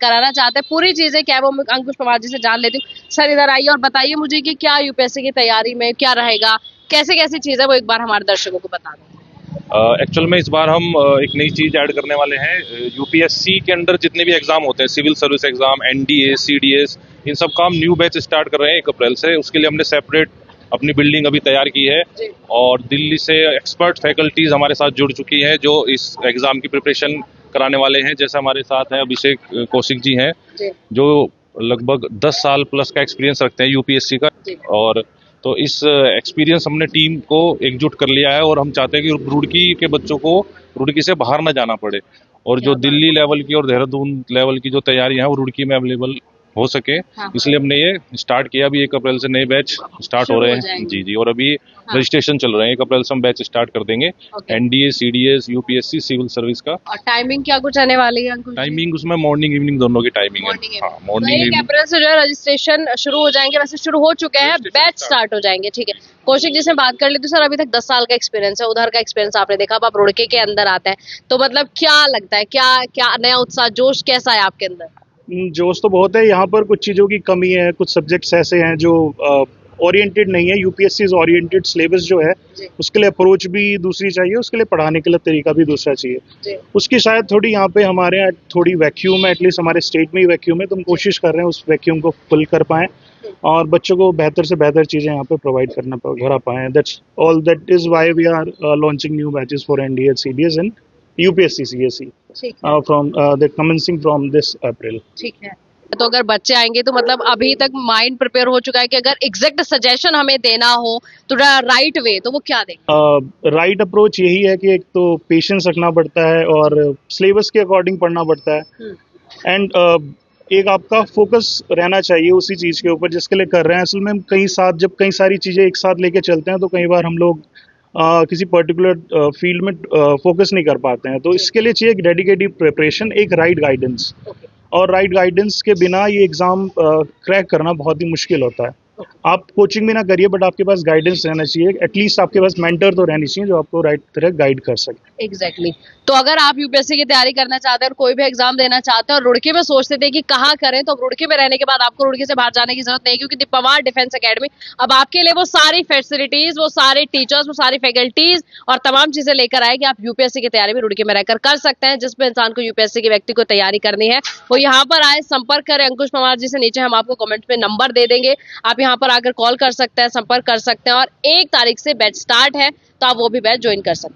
कराना चाहते हैं पूरी चीजें क्या है वो मैं अंकुश पवार जी से जान लेती हूँ। सर इधर आइए और बताइए मुझे कि क्या यूपीएससी की तैयारी में क्या रहेगा, कैसे कैसी चीज है वो एक बार हमारे दर्शकों को बता दें। एक्चुअल में इस बार हम एक नई चीज ऐड करने वाले हैं। यूपीएससी के अंडर जितने भी एग्जाम होते हैं, civil service exam, NDA, CDS, इन सब का हम न्यू बैच स्टार्ट कर रहे हैं 1 अप्रैल से। उसके लिए हमने सेपरेट अपनी बिल्डिंग अभी तैयार की है और दिल्ली से एक्सपर्ट फैकल्टीज हमारे साथ जुड़ चुकी हैं जो इस एग्जाम की प्रिपरेशन कराने वाले हैं। जैसे हमारे साथ हैं अभिषेक कौशिक जी हैं जो लगभग 10 साल प्लस का एक्सपीरियंस रखते हैं यूपीएससी का। और तो इस एक्सपीरियंस हमने टीम को एकजुट कर लिया है और हम चाहते हैं कि रुड़की के बच्चों को रुड़की से बाहर ना जाना पड़े और जो दिल्ली लेवल की और देहरादून लेवल की जो तैयारियां हैं वो रुड़की में अवेलेबल हो सके। इसलिए हमने ये स्टार्ट किया। अभी 1 अप्रैल से नए बैच स्टार्ट हो रहे हैं। जी जी। और अभी रजिस्ट्रेशन चल रहे हैं। 1 अप्रैल से हम बैच स्टार्ट कर देंगे NDA, CDS, UPSC, civil service का। और टाइमिंग क्या कुछ आने वाली है अंकुश जी? टाइमिंग उसमें मॉर्निंग इवनिंग दोनों की टाइमिंग है। मॉर्निंग 1 अप्रैल से जो है रजिस्ट्रेशन शुरू हो जाएंगे, वैसे शुरू हो चुके हैं, बैच स्टार्ट हो जाएंगे। ठीक है, कौशिक जी से बात कर ली तो सर अभी तक 10 साल का एक्सपीरियंस है, उधर का एक्सपीरियंस आपने देखा, अब आप रुड़के के अंदर आते हैं तो मतलब क्या लगता है, क्या क्या नया उत्साह जोश कैसा है आपके अंदर? जोश तो बहुत है। यहाँ पर कुछ चीज़ों की कमी है, कुछ सब्जेक्ट्स ऐसे हैं जो ओरिएंटेड नहीं है। यूपीएससी ओरिएंटेड सिलेबस जो है उसके लिए अप्रोच भी दूसरी चाहिए, उसके लिए पढ़ाने के लिए तरीका भी दूसरा चाहिए। उसकी शायद थोड़ी यहाँ पे हमारे यहाँ थोड़ी वैक्यूम है, एटलीस्ट हमारे स्टेट में ही वैक्यूम है, तो हम कोशिश कर रहे हैं उस वैक्यूम को फुल कर पाएं और बच्चों को बेहतर से बेहतर चीज़ें यहाँ पे प्रोवाइड करा पाएं। That's all, that is why we are launching new batches for NDA, CDS and UPSC, CSE from the commencing from this April. ठीक है, तो अगर बच्चे आएंगे तो मतलब अभी तक माइंड प्रिपेयर हो चुका है कि अगर एग्जैक्ट सजेशन हमें देना हो तो राइट वे तो वो क्या देंगे? राइट अप्रोच यही है कि एक तो पेशेंस रखना पड़ता है और सिलेबस के अकॉर्डिंग पढ़ना पड़ता है एंड एक आपका फोकस रहना चाहिए उसी चीज़ के ऊपर जिसके लिए कर रहे हैं। असल में हम जब कई सारी चीज़ें एक साथ लेके चलते हैं तो कई बार हम लोग किसी पर्टिकुलर फील्ड में फोकस नहीं कर पाते हैं। तो इसके लिए चाहिए एक डेडिकेटेड प्रिपरेशन, एक राइट गाइडेंस, और राइट गाइडेंस के बिना ये एग्ज़ाम क्रैक करना बहुत ही मुश्किल होता है। आप कोचिंग भी ना करिए बट आपके पास गाइडेंस रहना चाहिए, एटलीस्ट आपके पास मेंटर तो रहनी चाहिए जो आपको राइट तरह गाइड कर सके। एग्जैक्टली तो अगर आप यूपीएससी की तैयारी करना चाहते हैं और कोई भी एग्जाम देना चाहते हैं और रुड़की में सोचते थे कि कहाँ करें, तो रुड़की में रहने के बाद आपको रुड़की से बाहर जाने की जरूरत नहीं, क्योंकि पवार डिफेंस एकेडमी अब आपके लिए वो सारी फैसिलिटीज, वो सारे टीचर्स, वो सारी फैकल्टीज और तमाम चीजें लेकर आए कि आप यूपीएससी की तैयारी भी रुड़की में रहकर कर सकते हैं। जिस भी इंसान को यूपीएससी के व्यक्ति को तैयारी करनी है वो यहाँ पर आए, संपर्क करें अंकुश पवार जी से। नीचे हम आपको कमेंट में नंबर दे देंगे, आप यहाँ पर आकर कॉल कर सकते हैं, संपर्क कर सकते हैं और 1 तारीख से बैच स्टार्ट है तो आप वो भी बैच ज्वाइन कर सकते हैं।